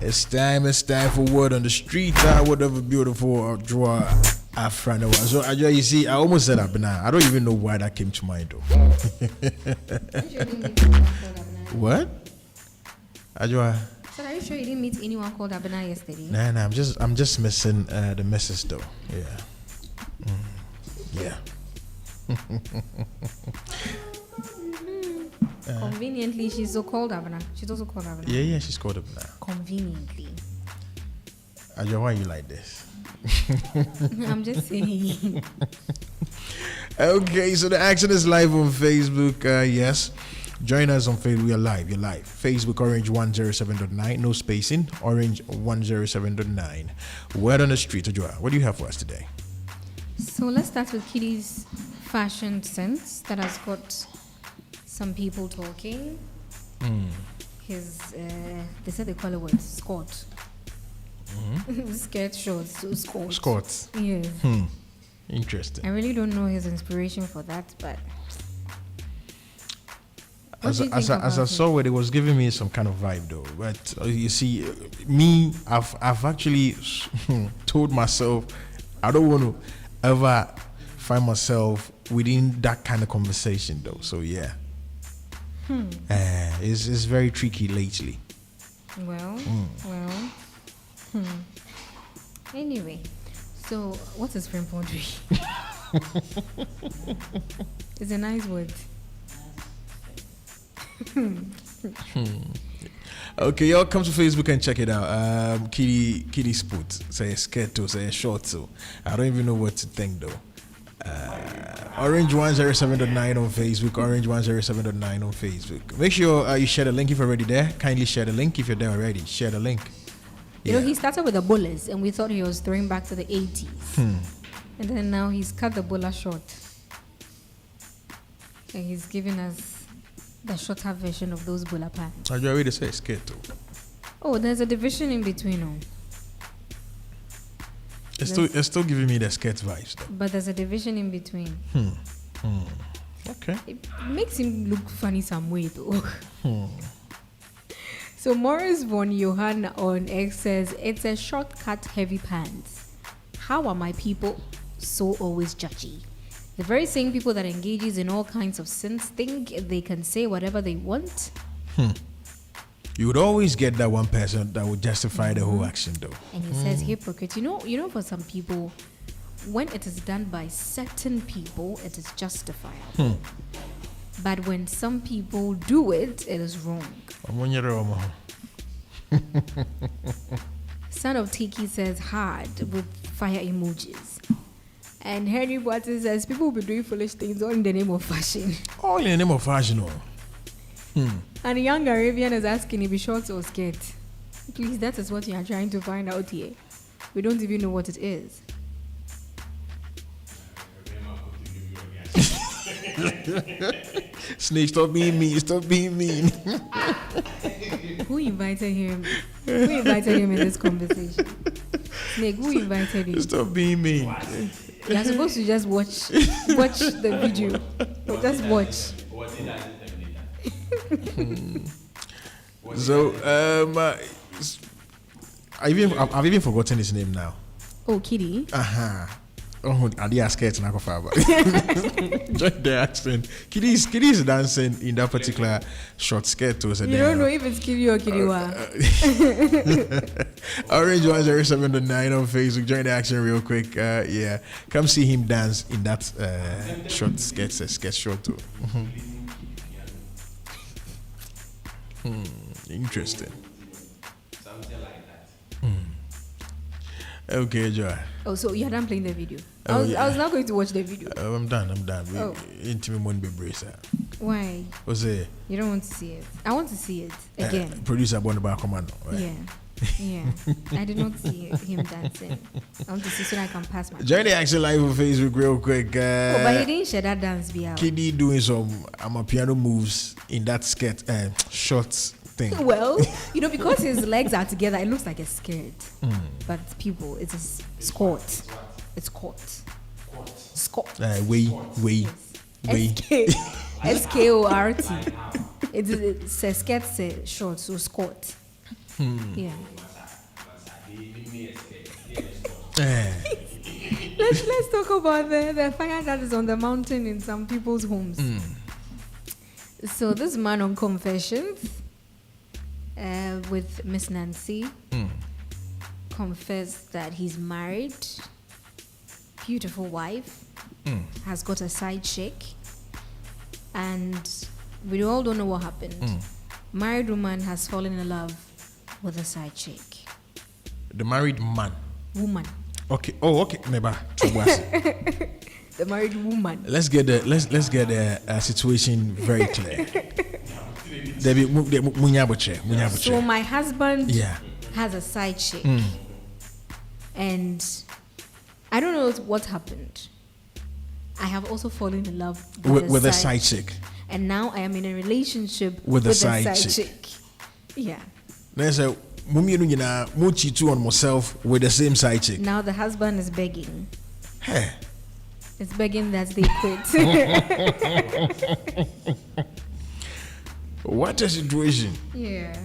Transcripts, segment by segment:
It's time for word on the street. Whatever beautiful draw Afrana. So you see, I almost said Abena. I don't even know why that came to mind though. What? Ajwa. So are you sure you didn't meet anyone called Abena yesterday? Nah, I'm just missing the missus though. Yeah. Yeah. Conveniently, she's so called Abena. She's also called Abena. Yeah, she's called Abena. Conveniently. Ajwa, why you like this? I'm just saying. Okay, so the action is live on Facebook. Yes. Join us on Facebook. We are live. You're live. Facebook Orange 107.9. No spacing. Orange 107.9. Word on the street. Ajwa, what do you have for us today? So let's start with Kidi's fashion sense that has got some people talking. His, they said they call it what? Skirt. Skirt shorts. So skirt. Skirts. Yes. Interesting. I really don't know his inspiration for that, but As I saw it, it was giving me some kind of vibe though. But you see, me, I've actually told myself I don't want to ever find myself within that kind of conversation though. So yeah, it's very tricky lately. Well. Anyway, so what is frame poetry? It's a nice word. Okay, y'all come to Facebook and check it out. Kidi Sport, say skirt, say short. So I don't even know what to think though. Orange 107.9 on Facebook. Orange 107.9 on Facebook. Make sure you share the link if you're already there. Kindly share the link if you're there already. Share the link. You know, he started with the bullets, and we thought he was throwing back to the 80s. And then now he's cut the bullet short. And he's giving us the shorter version of those bullet pants. I already say skirt too. Oh, there's a division in between them. It's still giving me the skirt vibes though. But there's a division in between. Okay. It makes him look funny some way though. So Morris von Johan on X says, it's a shortcut heavy pants. How are my people so always judgy? The very same people that engages in all kinds of sins think they can say whatever they want. You would always get that one person that would justify the whole action though. And he says hypocrite. You know, for some people, when it is done by certain people, it is justifiable. But when some people do it, it is wrong. Son of Tiki says hard with fire emojis. And Henry Watson says people will be doing foolish things all in the name of fashion. All in the name of fashion. And a young Arabian is asking if it's shorts or skirt. Please, that is what you are trying to find out here. We don't even know what it is. Snake, stop being mean. Stop being mean. Who invited him? Who invited him in this conversation? Snake, who invited him? Stop being mean. You're supposed to just watch the video. Just watch. So I've even forgotten his name now. Oh, Kidi. Oh, I did ask it and I go far back. Join the action. Kidi's dancing in that particular short skirt too. You don't know if it's Kidi or Kidiwa. Orange 107.9 on Facebook. Join the action real quick. Yeah, come see him dance in that short skirt short too. Interesting. Something like that. Okay, Joy. Oh, so you're done playing the video? I was not going to watch the video. I'm done. Oh. Why? What's it? You don't want to see it. I want to see it again. Producer Bonaba Commando. Right? Yeah. I did not see him dancing. I want to see so that I can pass my. Join the action live on Facebook real quick. But he didn't share that dance be out. Kidi doing some piano moves in that skirt shorts thing. Well, because his legs are together, it looks like a skirt. But people, it's a skirt. It's court. Skort. Way. S-K-O-R-T. It's a skirt short, so skirt. Yeah. Let's talk about the fire that is on the mountain in some people's homes. So this man on Confessions with Miss Nancy confessed that he's married, beautiful wife, has got a side chick, and we all don't know what happened. Married woman has fallen in love with a side chick. The married man. Woman. Okay. Oh, okay. Neba. The married woman. Let's get the situation very clear. So my husband has a side chick, and I don't know what happened. I have also fallen in love with a side chick, and now I am in a relationship with a side chick. Yeah. There's a muchitu on myself with the same side chick. Now the husband is begging. Hey. It's begging that they quit. What a situation. Yeah.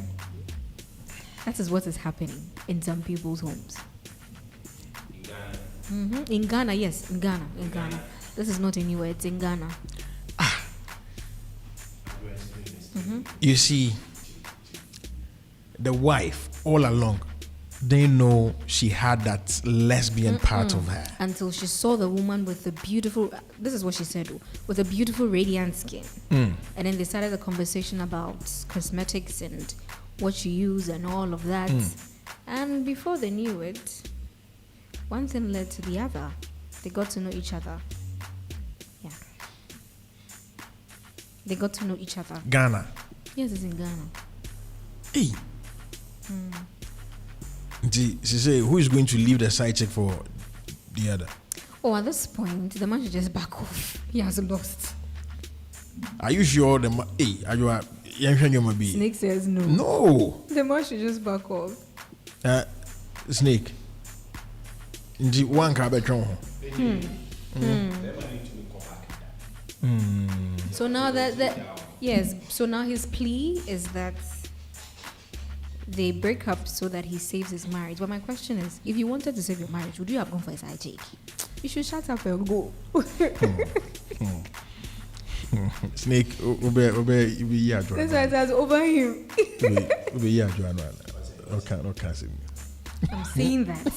That is what is happening in some people's homes. In Ghana, yes, in Ghana. This is not anywhere, it's in Ghana. You see, the wife all along didn't know she had that lesbian part of her. Until she saw the woman with the beautiful, this is what she said, with a beautiful radiant skin. And then they started a conversation about cosmetics and what you use and all of that. And before they knew it, one thing led to the other. They got to know each other. Yeah. They got to know each other. Ghana. Yes, it's in Ghana. Hey. She said, who is going to leave the side chick for the other? Oh, at this point, the man should just back off. He has lost. Are you sure the man? Hey, are you Snake says no. No. The man should just back off. Snake. One So now so now his plea is that they break up so that he saves his marriage. But my question is, if you wanted to save your marriage, would you have gone for a side chick? You should shut up and go. Snake, That's why it has over him. I'm saying that.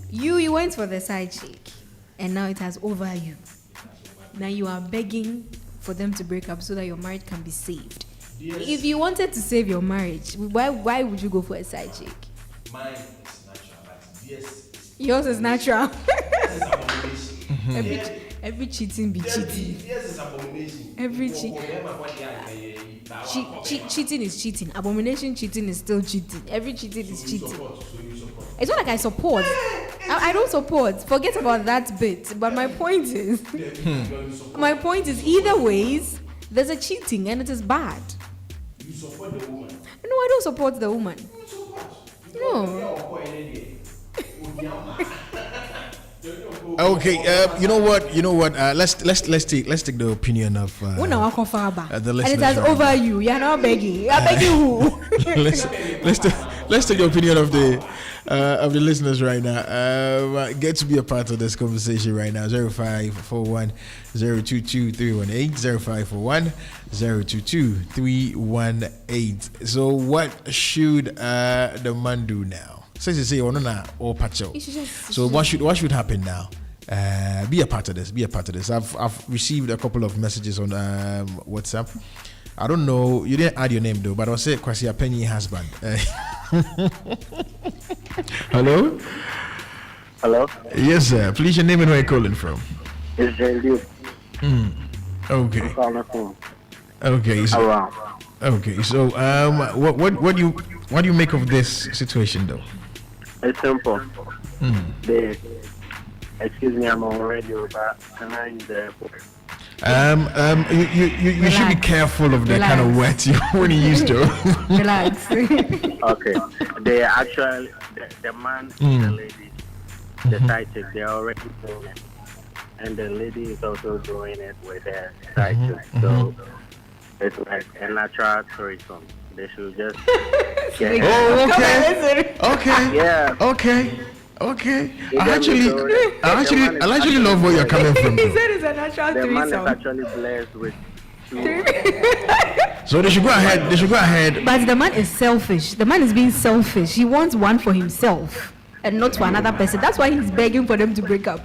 You went for the side chick, and now it has over you. Now you are begging for them to break up so that your marriage can be saved. Yes. If you wanted to save your marriage, why would you go for a side chick? Mine is natural, but yours is natural. Every cheating be cheating. Yes, is abomination. Every cheating is cheating. Abomination cheating is still cheating. Every cheating is cheating. It's not like I support. I don't support. Forget about that bit. But my point is, either ways, there's a cheating and it is bad. You support the woman? No, I don't support the woman. No. Okay, you know what? Let's take the opinion of the listeners. And it has over you. You're not begging. You're begging who? let's take the opinion of the listeners right now. Get to be a part of this conversation right now. 0541 022 318 0541 022 318. So what should the man do now? So you say or pacho. So what should happen now? Be a part of this. I've received a couple of messages on WhatsApp. I don't know, you didn't add your name though, but I'll say Kwasi Apenyi husband. Hello? Hello? Yes, sir. Please, your name and where you're calling from. It's J.D. Okay. I'm calling from okay. So, around. Okay. So, what do you make of this situation though? It's simple. Excuse me, I'm on radio, but can I use the airport? You should be careful of the kind of words you when you use to. Relax. Okay. They actually, the man and the lady, the side chick, they're already doing it. And the lady is also doing it with her side chick. So it's like a natural threesome. they should just Snake. get Oh, Come okay. on, listen. Okay. Yeah. Okay. You I get me? So actually love where you're coming from. He Though. said it's a natural the man is threesome. actually blessed with two. So they should go ahead. They should go ahead. But the man is selfish. The man is being selfish. He wants one for himself and not for another person. That's why he's begging for them to break up.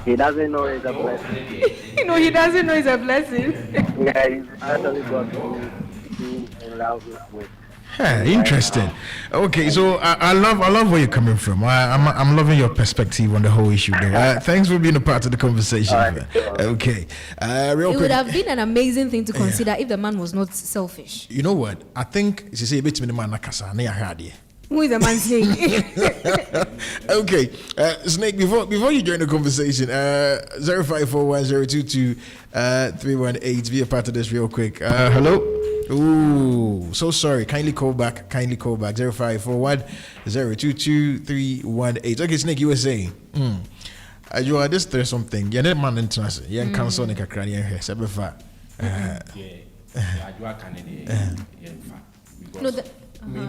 He doesn't know it's a blessing. He doesn't know it's a blessing. Yeah, he's actually got to be in love with. Interesting. Okay, so I love where you're coming from. I'm loving your perspective on the whole issue. Though. Thanks for being a part of the conversation. Okay, real It quick. would have been an amazing thing to consider if the man was not selfish. You know what? I think she say a bit man nakasa na yahadi. Who is the man saying? Okay, Snake. Before you join the conversation, 0541022318. Be a part of this real quick. Hello. Ooh, so sorry. Kindly call back. 0541022318. Okay, Snake, you were saying. You are this there's something. You're not man international. You're in council in Kakrani and here. Sebefa. No,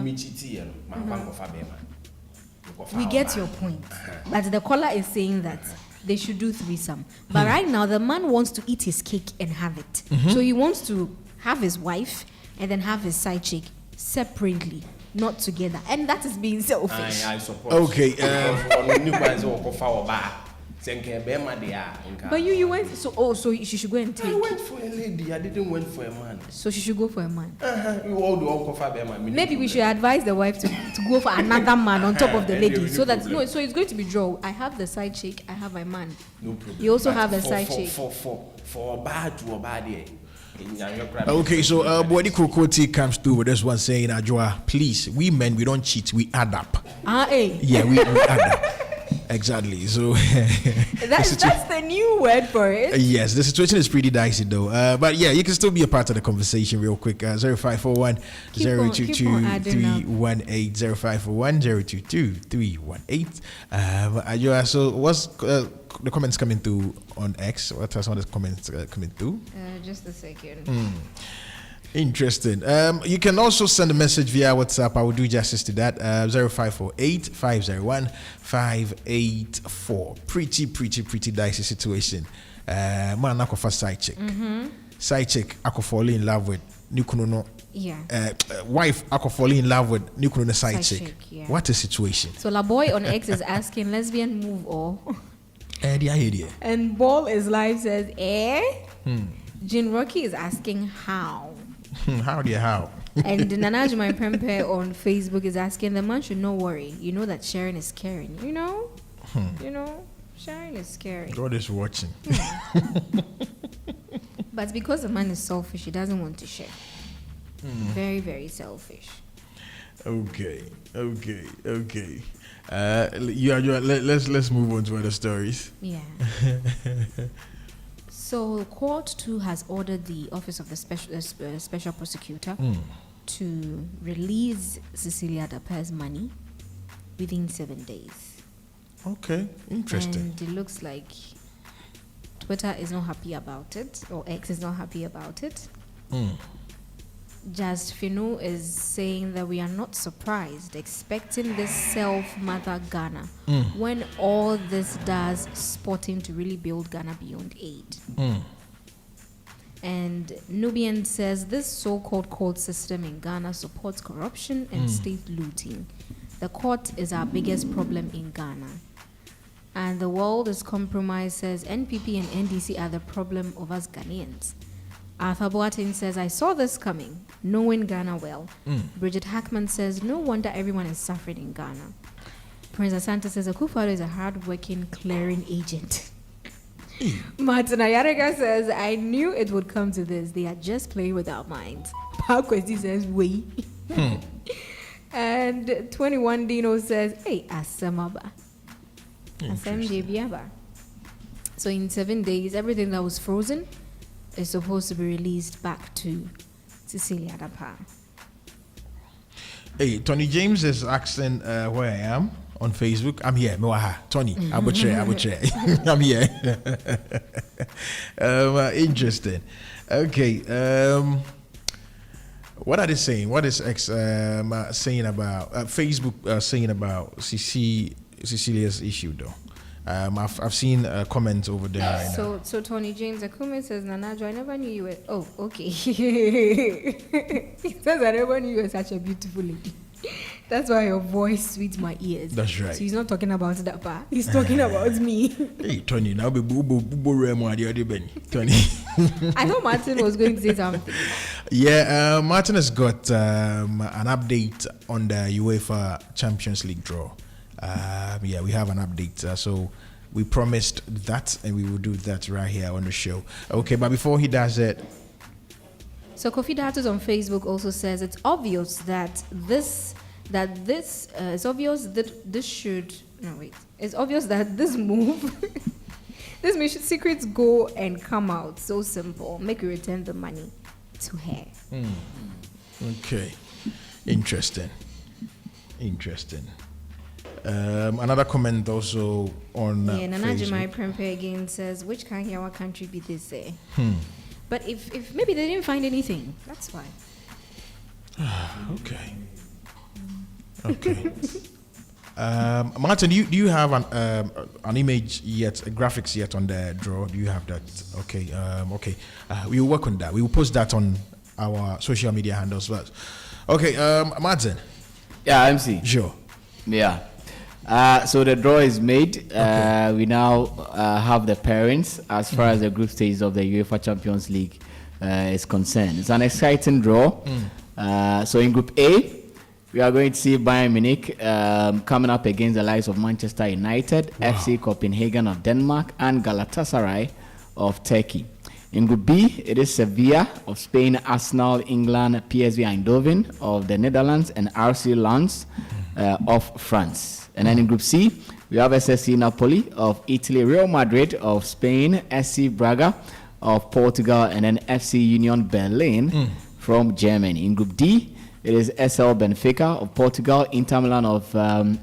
we get your point. But the caller is saying that they should do threesome. But right now, the man wants to eat his cake and have it. So he wants to have his wife and then have his side chick separately, not together. And that is being selfish. I suppose. Okay. But you went, so she should go and take. I went for a lady. I didn't went for a man. So she should go for a man. You all do all cover man. Maybe we should advise the wife to go for another man on top of the lady, so that so it's going to be draw. I have the side chick, I have my man. No problem. You also But have a for- side for- chick. For a bad to a bad there. Okay, so Body Kokoti comes through with this one saying, Ajua, please, we men, we don't cheat, we add up. Yeah, we add up. Exactly. So that's the new word for it. yes, the situation is pretty dicey though. But yeah, you can still be a part of the conversation real quick. 0541 022 318 0541 022 318. Ajua, so what's the comments coming through on X? What are some of the comments coming through? Just a second. Interesting. You can also send a message via WhatsApp. I will do justice to that. 0548 501 584. Pretty dicey situation. Man, I for side chick. Side chick, I could fall in love with Nukuno. Yeah. Wife, I could fall in love with Nukuno side chick. Yeah. What a situation. So La Boy on X is asking lesbian move or The idea. and Ball is live says Jin Rocky is asking how. How? And Nanaj my Prempe on Facebook is asking the man should not worry. You know that sharing is caring. You know, sharing is caring. God is watching. But because the man is selfish, he doesn't want to share. Very, very selfish. Okay. Let's move on to other stories. Yeah. So, court too has ordered the Office of the Special Prosecutor to release Cecilia Dapa's money within 7 days. Okay, interesting. And it looks like Twitter is not happy about it, or X is not happy about it. Just Finu is saying that we are not surprised, expecting this self-mother Ghana when all this does spotting to really build Ghana beyond aid. And Nubian says this so-called court system in Ghana supports corruption and state looting. The court is our biggest problem in Ghana. And the world is compromised, says NPP and NDC are the problem of us Ghanaians. Arthur Boateng says, I saw this coming, knowing Ghana well. Bridget Hackman says, no wonder everyone is suffering in Ghana. Prince Asante says, Akufo-Addo is a hard-working clearing agent. Martin Ayarega says, I knew it would come to this. They are just playing with our minds. Pakwesi says, we. And 21 Dino says, hey, Asamaba. Asam Jebiaba. So in 7 days, everything that was frozen is supposed to be released back to Cecilia Dapa. Hey, Tony James is asking where I am on Facebook. I'm here. Moaha. Tony, I will share. I'm here. Interesting. Okay. What are they saying? What is X saying about Facebook saying about Cecilia's issue though? I've seen comments over there right now. So Tony James Akume says, Nanajo, I never knew you were. Oh, okay. He says, I never knew you were such a beautiful lady. That's why your voice sweets my ears. That's right. So he's not talking about Dapa. He's talking about me. Hey, Tony, now be Tony. I thought Martin was going to say something. Yeah, Martin has got an update on the UEFA Champions League draw. Yeah, we have an update. So we promised that, and we will do that right here on the show. Okay, but before he does it. So Kofi Datus on Facebook also says it's obvious that it's obvious that this should no wait. It's obvious that this move secrets go and come out. So simple. Make you return the money to her. Okay. Interesting. Another comment also on Nana Jemai Facebook. Prempe again says, which can hear what country be this? But if maybe they didn't find anything, that's why. Okay. Martin, do you have an image yet, graphics yet on the draw? Do you have that? Okay. We will work on that. We will post that on our social media handles first. Okay. Martin. Yeah, MC. Sure. Yeah. So the draw is made. We now have the pairings as far as the group stages of the UEFA Champions League is concerned. It's an exciting draw. So in Group A, we are going to see Bayern Munich coming up against the likes of Manchester United, FC Copenhagen of Denmark, and Galatasaray of Turkey. In Group B, it is Sevilla of Spain, Arsenal, England, PSV Eindhoven of the Netherlands, and RC Lens of France. And then in Group C, we have SSC Napoli of Italy, Real Madrid of Spain, SC Braga of Portugal, and then FC Union Berlin from Germany. In Group D, it is SL Benfica of Portugal, Inter Milan of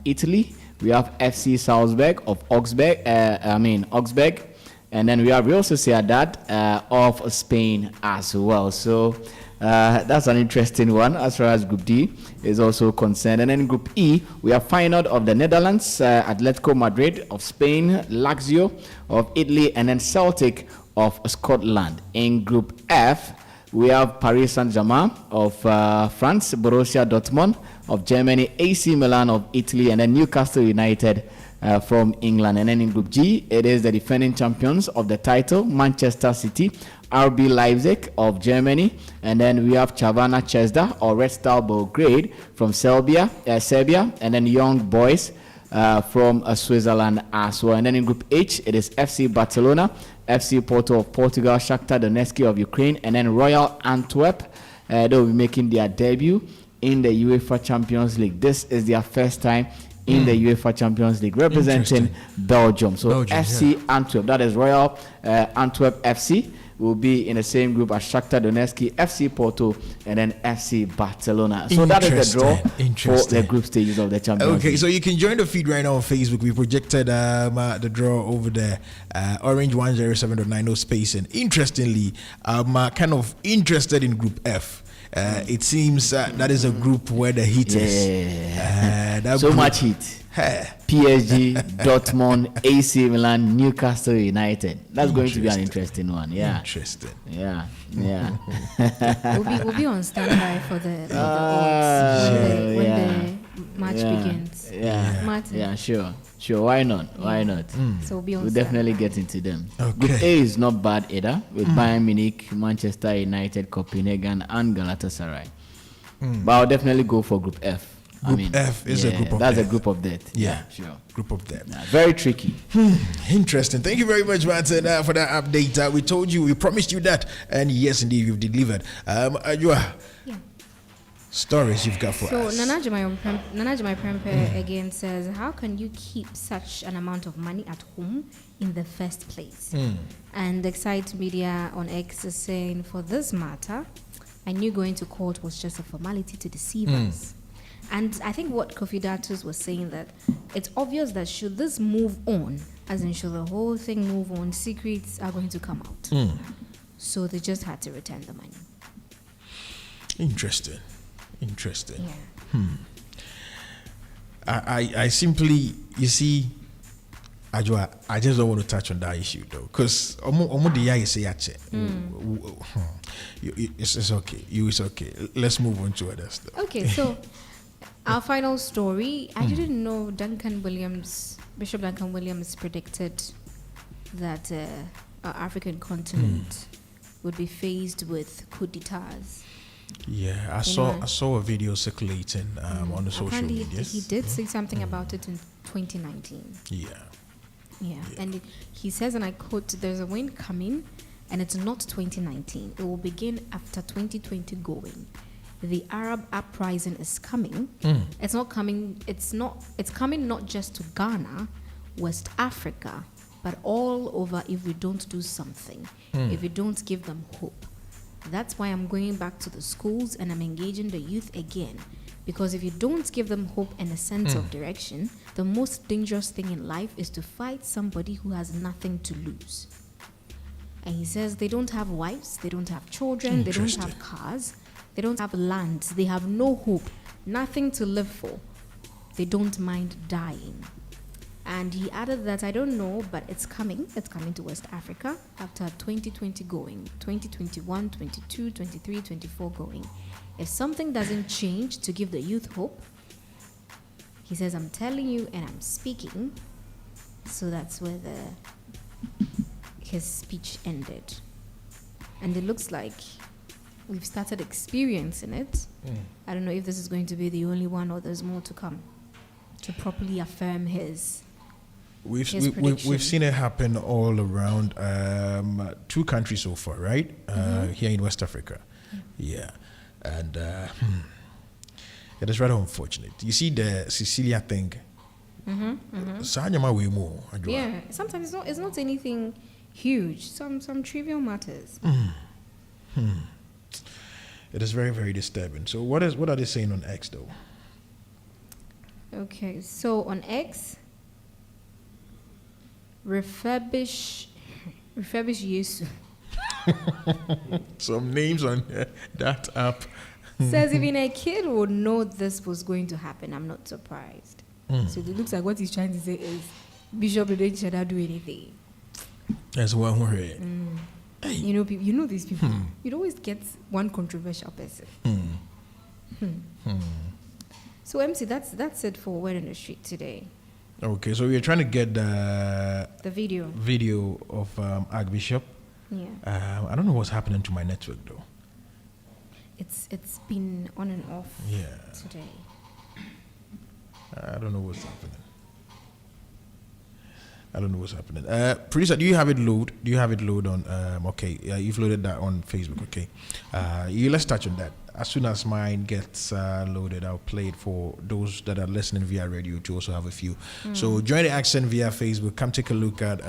Italy. We have FC Salzburg of Augsburg, and then we have Real Sociedad of Spain as well. So that's an interesting one as far as Group D is also concerned. And then in Group E, we have Feyenoord of the Netherlands, Atletico Madrid of Spain, Lazio of Italy, and then Celtic of Scotland. In Group F, we have Paris Saint-Germain of France, Borussia Dortmund of Germany, AC Milan of Italy, and then Newcastle United from England. And then in Group G, it is the defending champions of the title, Manchester City, RB Leipzig of Germany, and then we have Chavana Chesda or Red Star Belgrade from Serbia, and then Young Boys from Switzerland as well. And then in Group H, it is FC Barcelona, FC Porto of Portugal, Shakhtar Donetsk of Ukraine, and then Royal Antwerp. They will be making their debut in the UEFA Champions League. This is their first time in the UEFA Champions League, representing Belgium. So FC Antwerp, that is Royal Antwerp FC, will be in the same group as Shakhtar Donetsk, FC Porto, and then FC Barcelona. So that is the draw for the group stages of the Champions League. Okay, so you can join the feed right now on Facebook. We projected the draw over there. Orange 107.9, no spacing. Interestingly, I'm kind of interested in Group F. It seems that is a group where the heat is. So group, much heat. PSG, Dortmund, AC Milan, Newcastle United. That's going to be an interesting one. Yeah. Interesting. Yeah. We'll be on standby for the when the match begins. Yeah. Martin. Yeah, sure. Why not? So we'll definitely get into them. Okay. Group A is not bad either, with Bayern Munich, Manchester United, Copenhagen, and Galatasaray. But I'll definitely go for Group F. Group F is a group of that's death. a group of death. Yeah, sure. Group of death. Yeah, very tricky. Interesting. Thank you very much, Martin, for that update. We told you, we promised you that, and yes, indeed, you've delivered. Stories you've got for us. So Nana Jemai Prempe again says, how can you keep such an amount of money at home in the first place? And Excite Media on X is saying, for this matter, I knew going to court was just a formality to deceive us. And I think what Kofi Datus was saying, that it's obvious that should this move on, as in should the whole thing move on, secrets are going to come out. So they just had to return the money. Interesting. Yeah. I simply, you see, Ajwa, I just don't want to touch on that issue though, because it's okay. It's okay. Let's move on to other stuff. Okay, so our final story. I didn't know Bishop Duncan Williams predicted that our African continent would be faced with coup d'etats. Yeah, I saw a video circulating on the social Apparently media. he did say something about it in 2019. Yeah, and he says, and I quote, "There's a wind coming, and it's not 2019. It will begin after 2020 going. The Arab uprising is coming. It's not coming. It's coming not just to Ghana, West Africa, but all over if we don't do something, if we don't give them hope. That's why I'm going back to the schools and I'm engaging the youth again. Because if you don't give them hope and a sense of direction, the most dangerous thing in life is to fight somebody who has nothing to lose." And he says they don't have wives, they don't have children, they don't have cars, they don't have land, they have no hope, nothing to live for. They don't mind dying. And he added that, "I don't know, but it's coming. It's coming to West Africa after 2020 going, 2021, 22, 23, 24 going. If something doesn't change to give the youth hope," he says, "I'm telling you and I'm speaking." So that's where his speech ended. And it looks like we've started experiencing it. I don't know if this is going to be the only one or there's more to come to properly affirm his We've seen it happen all around 2 countries so far, right? Here in West Africa. Yeah. And it is rather unfortunate. You see the Cecilia thing. Yeah, sometimes it's not anything huge. Some trivial matters. It is very, very disturbing. So what are they saying on X though? Okay, so on X, refurbish Yesu. Some names on that app. Says even a kid would know this was going to happen. I'm not surprised. So it looks like what he's trying to say is Bishop didn't do anything. That's one word. Hey. You know these people. You'd always get one controversial person. So MC, that's it for Word on the Street today. Okay, so we're trying to get the video of Archbishop. Yeah. I don't know what's happening to my network though. It's been on and off today. I don't know what's happening. Producer, do you have it load? On? Okay, you've loaded that on Facebook. Okay, let's touch on that. As soon as mine gets loaded, I'll play it for those that are listening via radio to also have a few. So join the action via Facebook. Come take a look at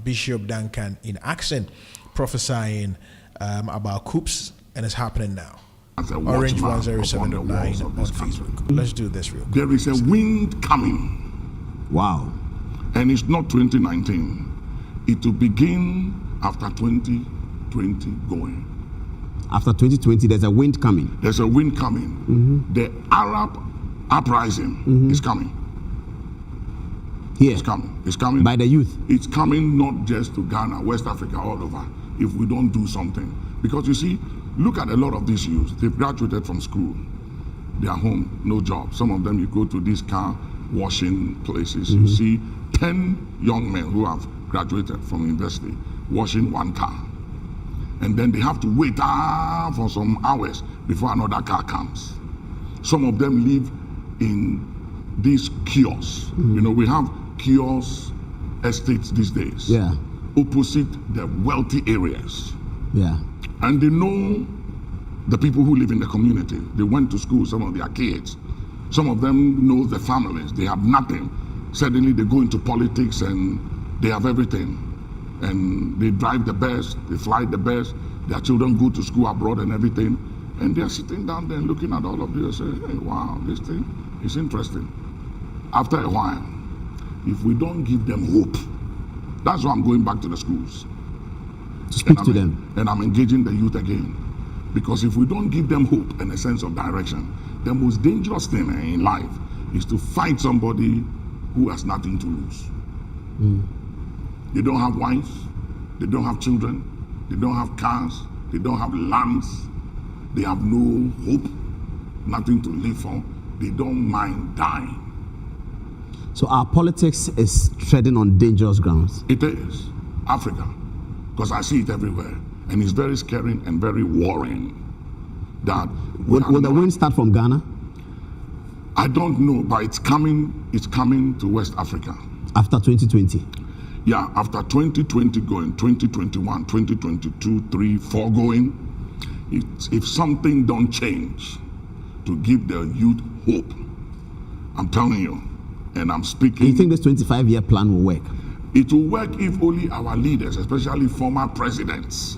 Bishop Duncan in action, prophesying about coups, and it's happening now. Orange 107.9 on Facebook. Let's do this real quick. There is a wind coming. Wow. And it's not 2019. It will begin after 2020 going. After 2020, there's a wind coming. There's a wind coming. The Arab uprising is coming. Here. It's coming. It's coming. By the youth. It's coming not just to Ghana, West Africa, all over, if we don't do something. Because you see, look at a lot of these youths. They've graduated from school. They are home, no job. Some of them, you go to these car washing places, you see 10 young men who have graduated from university washing one car. And then they have to wait for some hours before another car comes. Some of them live in these kiosks. We have kiosk estates these days. Yeah. Opposite the wealthy areas. Yeah. And they know the people who live in the community. They went to school, some of their kids. Some of them know the families. They have nothing. Suddenly they go into politics and they have everything. And they drive the best, they fly the best, their children go to school abroad and everything. And they're sitting down there looking at all of this and saying, hey, wow, this thing is interesting. After a while, if we don't give them hope, that's why I'm going back to the schools. To speak to them. And I'm engaging the youth again. Because if we don't give them hope and a sense of direction, the most dangerous thing in life is to fight somebody who has nothing to lose. They don't have wives, they don't have children, they don't have cars, they don't have lands, they have no hope, nothing to live for. They don't mind dying. So our politics is treading on dangerous grounds. It is Africa, because I see it everywhere, and it's very scary and very worrying. That Will the wind start from Ghana? I don't know, but it's coming. It's coming to West Africa. After 2020? Yeah, after 2020 going, 2021, 2022, 3, 4 going, if something don't change to give the youth hope, I'm telling you, and I'm speaking. Do you think this 25-year plan will work? It will work if only our leaders, especially former presidents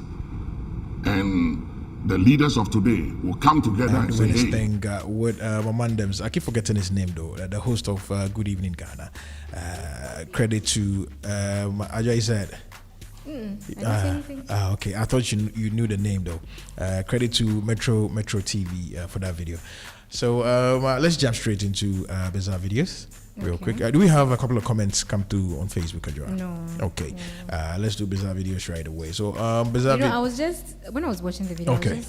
and the leaders of today, will come together and say, this hey. thing with Mamandem's, I keep forgetting his name though, the host of Good Evening Ghana. Credit to Ajay said. I didn't say anything. Okay, I thought you knew the name though. Credit to Metro TV for that video. So let's jump straight into bizarre videos real quick. Do we have a couple of comments come through on Facebook, Ajua? No. Okay, let's do bizarre videos right away. So bizarre. I was just when I was watching the video. Okay.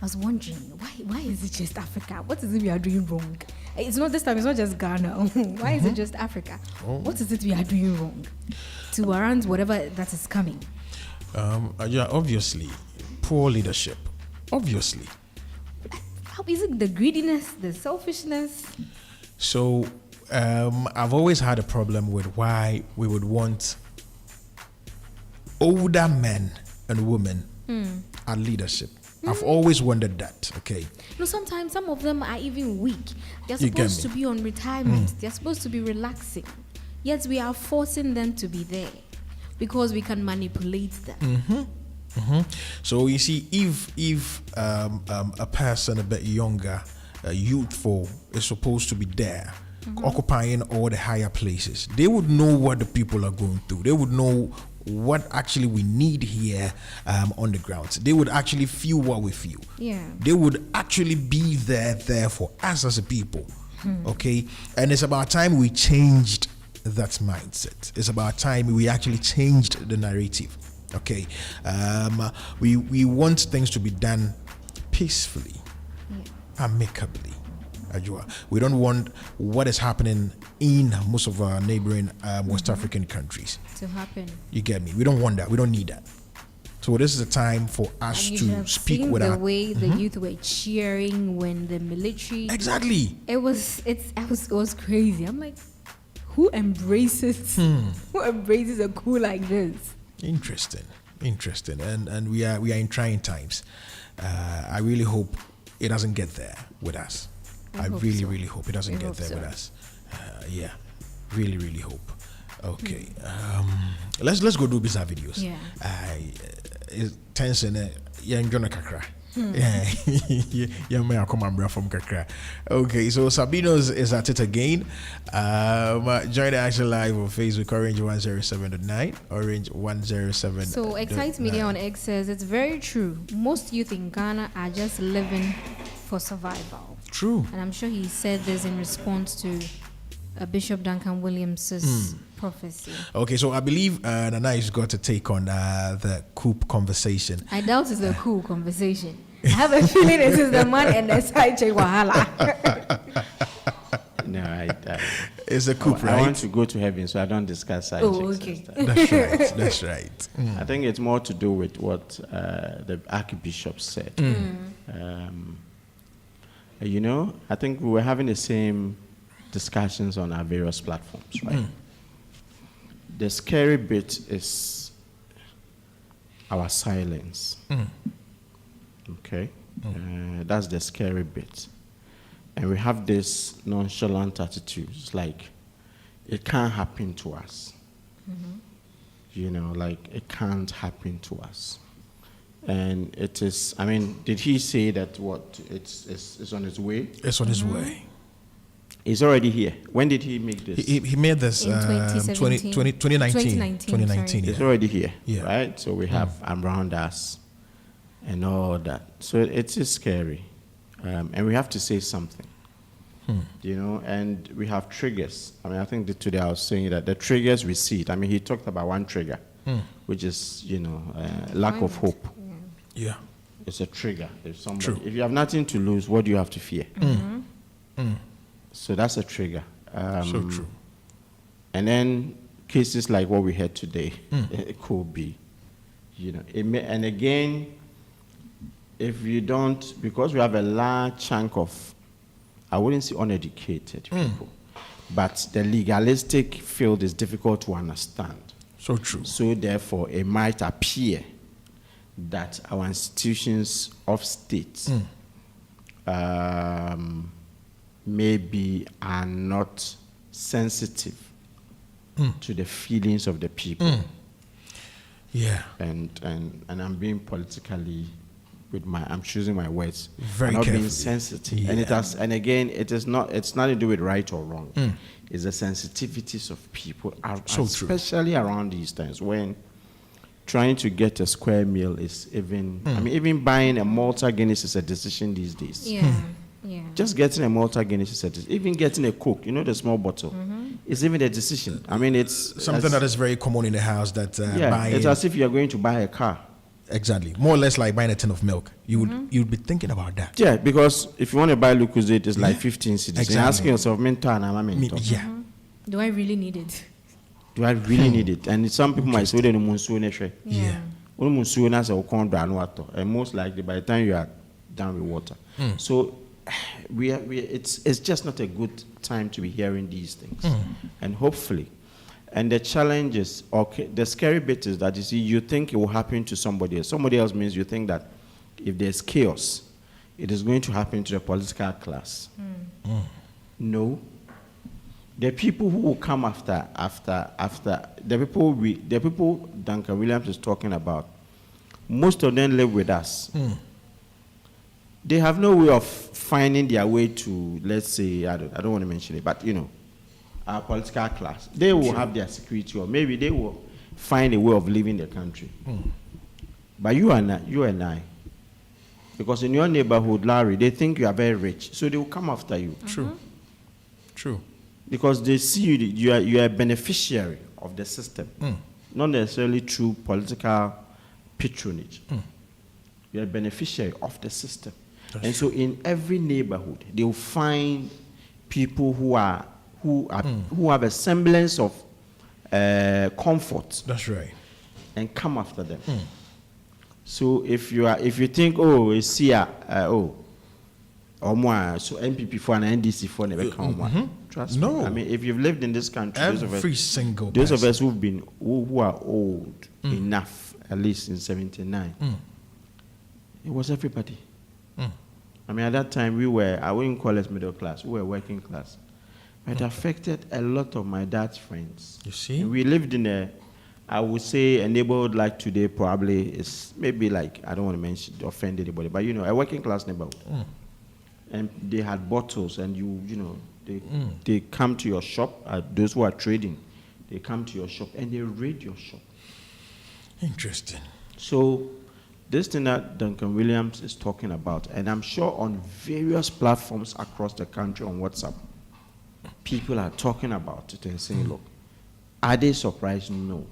I was wondering why is it just Africa? What is it we are doing wrong? It's not this time. It's not just Ghana. Why is it just Africa? What is it we are doing wrong to warrant whatever that is coming? Yeah, obviously, poor leadership. Obviously. How is it the greediness, the selfishness? So I've always had a problem with why we would want older men and women at leadership. I've always wondered that. Okay. No, sometimes some of them are even weak. They're You get supposed to me? be on retirement. They're supposed to be relaxing. Yet we are forcing them to be there because we can manipulate them. So you see, if a person a bit younger, youthful, is supposed to be there, occupying all the higher places, they would know what the people are going through. They would know what actually we need here on the ground. They would actually feel what we feel. Yeah. They would actually be there for us as a people. Okay, and it's about time we changed that mindset. It's about time we actually changed the narrative. Okay, we want things to be done peacefully, amicably. Ajua. We don't want what is happening in most of our neighboring West African countries To happen. You get me? We don't want that. We don't need that. So this is a time for us And you to have speak seen with the our way the youth were cheering when the military. exactly. It was crazy. I'm like, who embraces a coup like this? Interesting, and we are in trying times. I really hope it doesn't get there with us. I hope really, so. really hope it doesn't I get hope there so. with us. Yeah, really hope. Okay, let's go do bizarre videos. Yeah. It's tension. Yeah, Njona Kakra. Yeah, may I come and bring from Kakra. Okay, so Sabino's is at it again. Join the action live on Facebook, Orange 107.9, Orange 107. So Excite Media on X says it's very true. Most youth in Ghana are just living for survival. True. And I'm sure he said this in response to Bishop Duncan Williams's prophecy. Okay, so I believe Nana has got to take on the coup conversation. I doubt it's a cool conversation. I have a feeling this is the man and the side check wahala. No, It's a coup, I right? want to go to heaven, so I don't discuss side Oh, checks okay. and stuff. That's right. I think it's more to do with what the Archbishop said. You know, I think we were having the same discussions on our various platforms, right? The scary bit is our silence. Okay? That's the scary bit. And we have this nonchalant attitude. It's like, it can't happen to us. You know, like, it can't happen to us. And it is, I mean, did he say that what, it's on its way? It's on his way. It's already here. When did he make this? He made this In 2017. 2019. 2019, sorry. It's already here, Yeah. right? So we have around us and all that. So it is scary, and we have to say something. You know, and we have triggers. I mean, I think that today I was saying that the triggers we see it. I mean, he talked about one trigger, which is, you know, lack of hope. Yeah. It's a trigger. If you have nothing to lose, what do you have to fear? So that's a trigger. So true. And then cases like what we had today, it could be, you know, and again, if you don't, because we have a large chunk of, I wouldn't say uneducated people, but the legalistic field is difficult to understand. So true. So therefore, it might appear that our institutions of states maybe are not sensitive to the feelings of the people. Yeah. And I'm being politically I'm choosing my words. Very not carefully. being sensitive. Yeah. And again, it's not to do with right or wrong. It's the sensitivities of people, especially around these times when trying to get a square meal is even, I mean, even buying a Malta Guinness is a decision these days. Yeah. Yeah. Just getting a Malta Guinness is a decision. Even getting a Coke, you know, the small bottle, is even a decision. I mean, it's something that is very common in the house that buying. It's as if you're going to buy a car. Exactly. More or less like buying a tin of milk. You'd be thinking about that. Yeah, because if you want to buy Lucozade, it's like 15 cedis. Exactly. You're asking yourself, Yeah. Do I really need it? do I really need it? And some people might say, "Oh, Yeah. and most likely by the time you are done with water." So it's just not a good time to be hearing these things. And hopefully, and the challenge is, okay, the scary bit is that you think it will happen to somebody else. Somebody else means you think that if there's chaos, it is going to happen to the political class. No. The people who will come after the people Duncan Williams is talking about, most of them live with us. They have no way of finding their way to, let's say, I don't want to mention it, but our political class. They will have their security, or maybe they will find a way of leaving the country. But you and I, because in your neighborhood, Larry, they think you are very rich, so they will come after you. True. Because they see you are a beneficiary of the system, not necessarily through political patronage. You are a beneficiary of the system. So in every neighborhood, they will find people who have a semblance of comfort. That's right. And come after them. So if you think, oh, it's here, or more, so MPP for and NDC for never come. Trust me. I mean, if you've lived in this country, those of us who are old enough, at least in 79, it was everybody. I mean, at that time I wouldn't call us middle class. We were working class. It affected a lot of my dad's friends. You see, and we lived in I would say a neighborhood like today probably is maybe like, I don't want to offend anybody, but a working class neighborhood. And they had bottles, and they come to your shop. Those who are trading, they come to your shop and they raid your shop. Interesting. So this thing that Duncan Williams is talking about, and I'm sure on various platforms across the country on WhatsApp, people are talking about it and saying, look, are they surprised? No.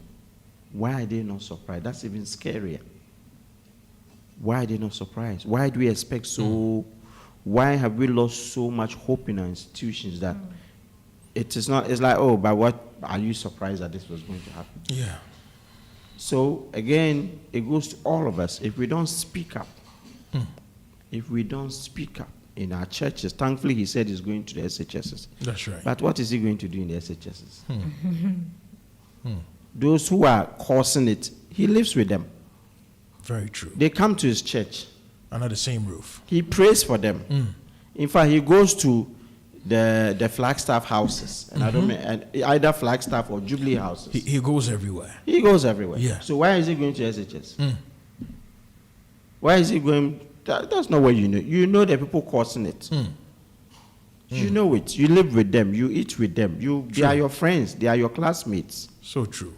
Why are they not surprised? That's even scarier. Why are they not surprised? Why do we expect so? Why have we lost so much hope in our institutions that it is not? It's like, oh, but what are you surprised that this was going to happen? Yeah. So again, it goes to all of us. If we don't speak up, in our churches, thankfully he said he's going to the SHSs. That's right. But what is he going to do in the SHSs? Those who are causing it, he lives with them. Very true. They come to his church. Under the same roof. He prays for them. In fact, he goes to the Flagstaff houses, and I don't mean either Flagstaff or Jubilee houses. He goes everywhere. He goes everywhere. Yeah. So why is he going to SHS? Why is he going? That's not what you know. You know the people causing it. You know it. You live with them. You eat with them. They are your friends. They are your classmates. So true.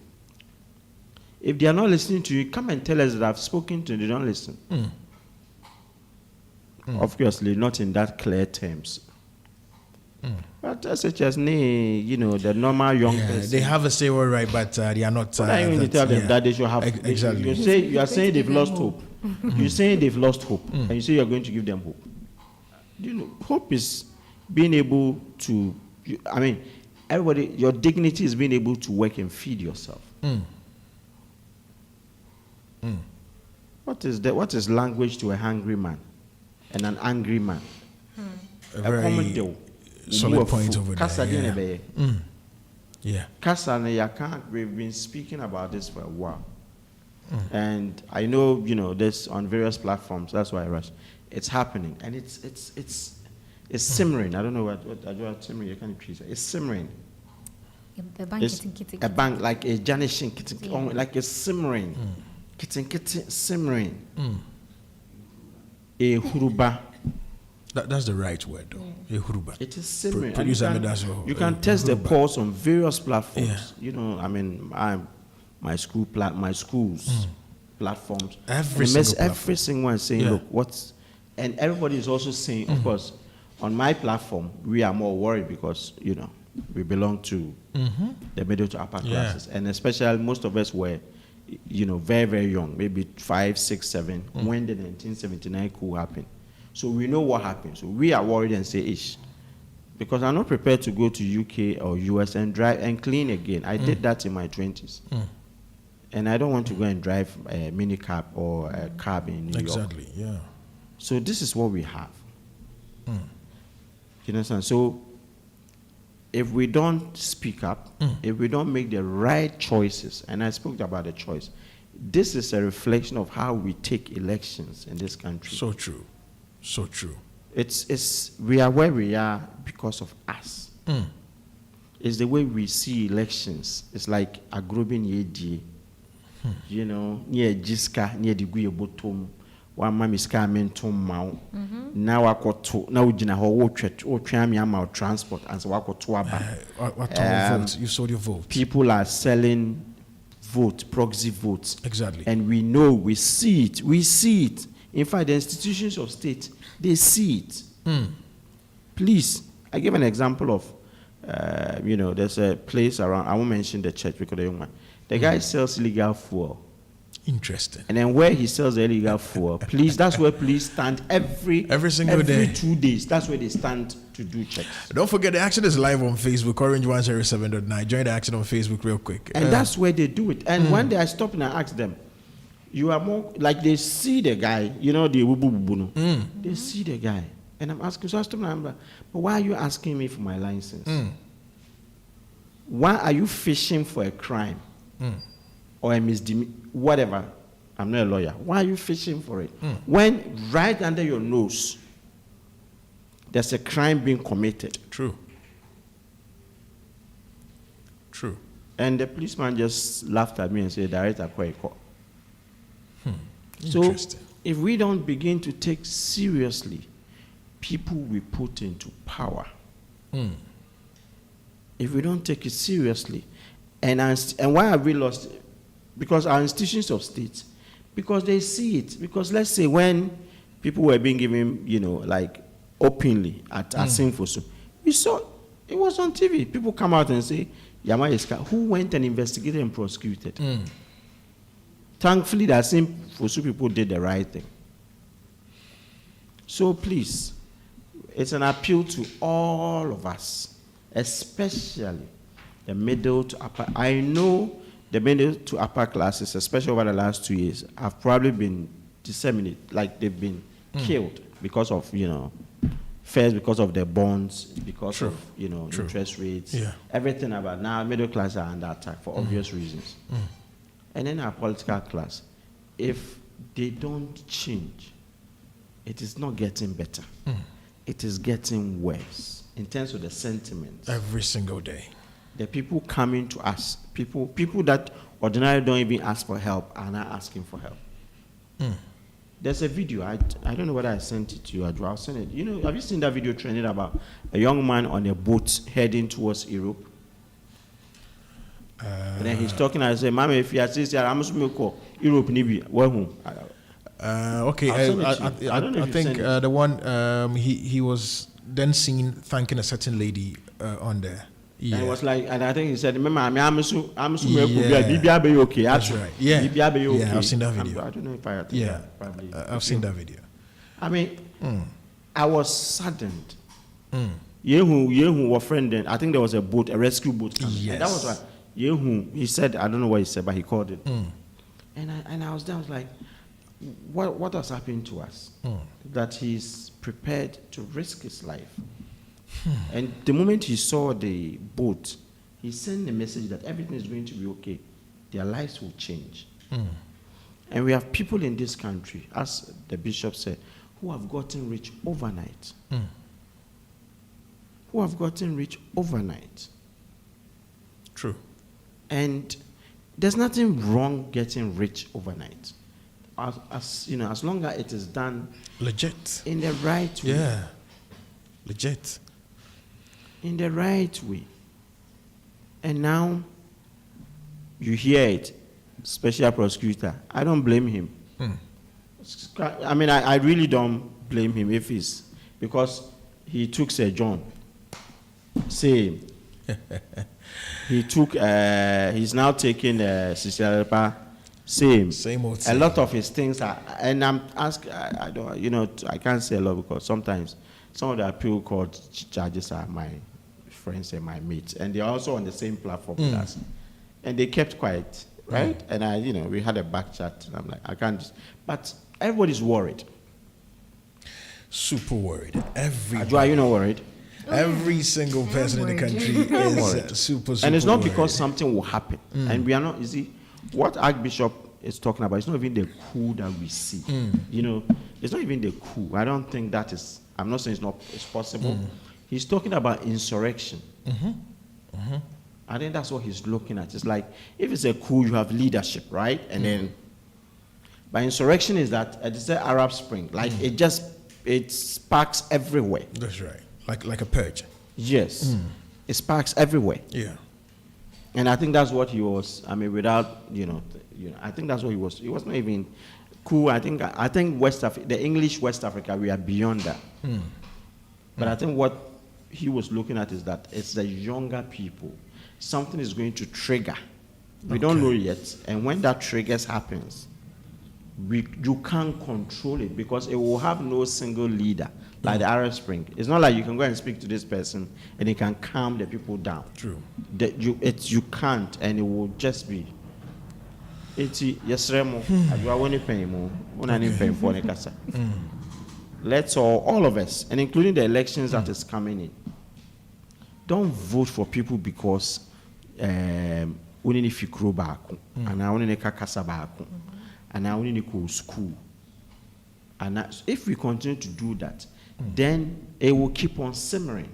If they are not listening to you, come and tell us that I've spoken to them. They don't listen. Obviously, not in that clear terms. But such as the normal young person. They have a say all right, but they are not. What are you going to tell them that they should have? Exactly. You are saying they've lost hope. You're saying they've lost hope, and you say you're going to give them hope. Hope is being able to. Everybody, your dignity is being able to work and feed yourself. What is that? What is language to a hungry man and an angry man? A very solid point over there. Yeah. We've been speaking about this for a while. And I know, this on various platforms. That's why I rush. It's happening, and it's simmering. I don't know what simmering you can say. It's simmering. It's a bank like a janishing kitten, like a simmering, kitten simmering. A huruba. That's the right word, though. A huruba. It is simmering. You can test the pulse on various platforms. My schools platforms. Every single one saying, look, and everybody is also saying, of course, on my platform, we are more worried because, we belong to the middle to upper classes. And especially most of us were, very, very young, maybe 5, 6, 7, when the 1979 coup happened. So we know what happened. So we are worried and say, ish. Because I'm not prepared to go to UK or US and drive and clean again. I did that in my 20s. And I don't want to go and drive a mini cab or a cab in New York. Exactly, yeah. So this is what we have. You understand? So if we don't speak up, if we don't make the right choices, and I spoke about the choice, this is a reflection of how we take elections in this country. So true. So true. We are where we are because of us. It's the way we see elections. It's like a grouping yedi, near Jiska, near the Guya Bottom, one mami's coming to Mount. Now I got to now Jina or Tramiam transport and so I got to vote. You sold your vote. People are selling proxy votes. Exactly. And we see it. In fact, the institutions of state, they see it. Please, I give an example of, there's a place around, I won't mention the church because the young man. The guy sells illegal fuel. Interesting. And then where he sells the illegal fuel, that's where police stand every single day. 2 days. That's where they stand to do checks. Don't forget, the action is live on Facebook, Orange 107.9. Join the action on Facebook real quick. And that's where they do it. And one day I stopped and I asked them, you are more like they see the guy, the wubu. They see the guy. And I'm asking, so I stopped and but why are you asking me for my license? Why are you fishing for a crime? Or a misdemeanor? Whatever. I'm not a lawyer. Why are you fishing for it? When right under your nose, there's a crime being committed. True. And the policeman just laughed at me and said, Director, So if we don't begin to take seriously people we put into power, if we don't take it seriously, and why have we lost it? Because our institutions of state, because they see it. Because let's say when people were being given, like openly at Asinfoso, we saw it was on TV. People come out and say, Yama Iska, who went and investigated and prosecuted? Thankfully, that same Fosu people did the right thing. So please, it's an appeal to all of us, especially the middle to upper. I know the middle to upper classes, especially over the last 2 years, have probably been disseminated, like they've been killed because of, first because of their bonds, because of, interest rates, everything about now middle class are under attack for obvious reasons. And then our political class, if they don't change, it is not getting better. It is getting worse in terms of the sentiments. Every single day. The people coming to us, people that ordinarily don't even ask for help are now asking for help. There's a video, I don't know whether I sent it to you, I'll send it. Have you seen that video trending about a young man on a boat heading towards Europe? And then he's talking, I say, Mama, if you are saying, I'm going to Europe, where home? Okay, I'll send it to you. I don't know if you think sent it. the one he was then seen thanking a certain lady on there. Yeah, And it was like, and I think he said, "Remember, I'm so Yeah. BBA okay." That's right. Yeah. BBA okay. Yeah, I've seen that video. I don't know if I think yeah. that probably. I've seen that video. I mean, I was saddened. Yehu was friend then. I think there was a boat, a rescue boat coming. Yes. And that was why Yehu, he said, I don't know what he said, but he called it. And I was there, I was like, what has happened to us? That he's prepared to risk his life. And the moment he saw the boat, he sent a message that everything is going to be okay. Their lives will change. And we have people in this country, as the bishop said, who have gotten rich overnight. Who have gotten rich overnight. True. And there's nothing wrong getting rich overnight. As you know, as long as it is done Legit. in the right way. Yeah. Legit. In the right way. And now you hear it, special prosecutor. I don't blame him. I mean, I really don't blame him if he's, because he took Sir John. Same. He took, he's now taking Sisialepa. Same. Same old A same. lot of his things are, and I'm asking, I don't, you know, I can't say a lot because sometimes some of the appeal court charges are my friends and my mates, and they're also on the same platform with us. And they kept quiet, right? And I, you know, we had a back chat, and I'm like, I can't, but everybody's worried. Super worried. Joy, are you not worried? Every single person in the country is super And it's not worried. because something will happen. And we are not, you see, what Archbishop is talking about, it's not even the coup that we see. You know, it's not even the coup. I don't think that is, I'm not saying it's possible. He's talking about insurrection. I think that's what he's looking at. It's like, if it's a coup, you have leadership, right? And then, but insurrection is that, it's the Arab Spring. Like, it sparks everywhere. That's right. Like a purge. Yes. It sparks everywhere. Yeah. And I think that's what he was, I mean, without, you know, I think that's what he was. He was not even cool. I think West Africa, the English West Africa, we are beyond that. But I think what he was looking at is that it's the younger people. Something is going to trigger. We don't know yet. And when that triggers happens, you can't control it because it will have no single leader like the Arab Spring. It's not like you can go and speak to this person and he can calm the people down. True. You can't, and it will just be. Let's all of us, and including the elections that is coming in, don't vote for people because unini fikro baako, and I unini kakasa baako, and I unini ko school. And if we continue to do that, then it will keep on simmering.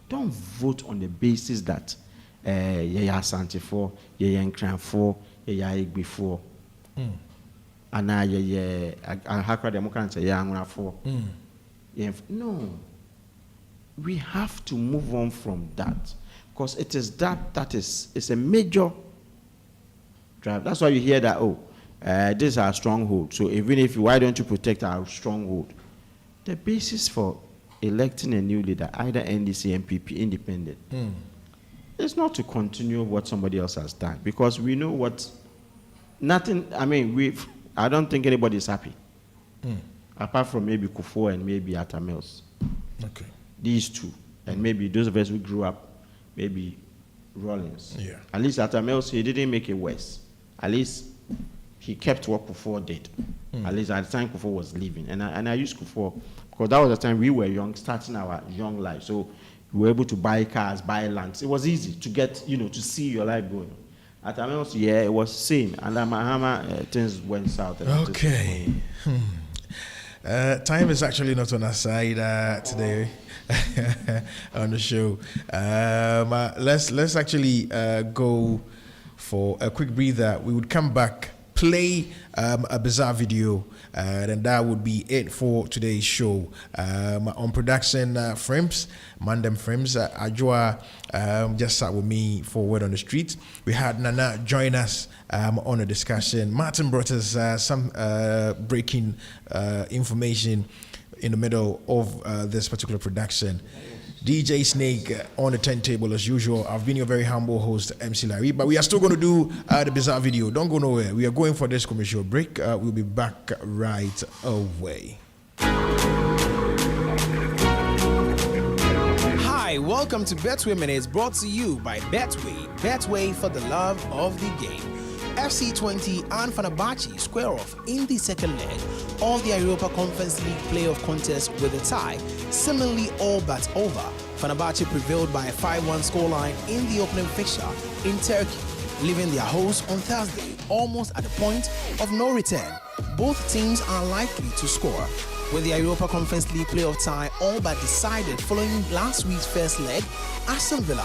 Don't vote on the basis that yeah Asante for, yeah Nkran for, yeah Igbe for, and yeah Hakra Democrats yeah Anguna for. No, we have to move on from that because it is that is it's a major drive. That's why you hear that this is our stronghold. So even if why don't you protect our stronghold? The basis for electing a new leader, either NDC, MPP, independent, is not to continue what somebody else has done because we know what. Nothing. I mean, I don't think anybody is happy, apart from maybe Kufuor and maybe Atta Mills. Okay. These two, and maybe those of us who grew up, maybe Rawlings. Yeah. At least Atta Mills, he didn't make it worse. At least he kept what Kufuor did. At least at the time Kufuor was leaving. And I used Kufuor because that was the time we were young, starting our young life. So we were able to buy cars, buy lands. It was easy to get, to see your life going. At Amos, yeah, it was same. And at Mahama, things went south. Okay. Time is actually not on our side today on the show. Let's actually go for a quick breather. We would come back play a bizarre video, then that would be it for today's show. On production, Frames, Mandem Frames, Ajua just sat with me for Word on the Street. We had Nana join us on a discussion. Martin brought us some breaking information in the middle of this particular production. DJ Snake on the turntable as usual. I've been your very humble host, MC Larry, but we are still going to do the bizarre video. Don't go nowhere. We are going for this commercial break. We'll be back right away. Hi, welcome to Betway Minutes, brought to you by Betway. Betway for the love of the game. FC20 and Fenerbahce square off in the second leg of the Europa Conference League playoff contest with a tie, seemingly all but over. Fenerbahce prevailed by a 5-1 scoreline in the opening fixture in Turkey, leaving their hosts on Thursday almost at the point of no return. Both teams are likely to score, with the Europa Conference League playoff tie all but decided following last week's first leg. Aston Villa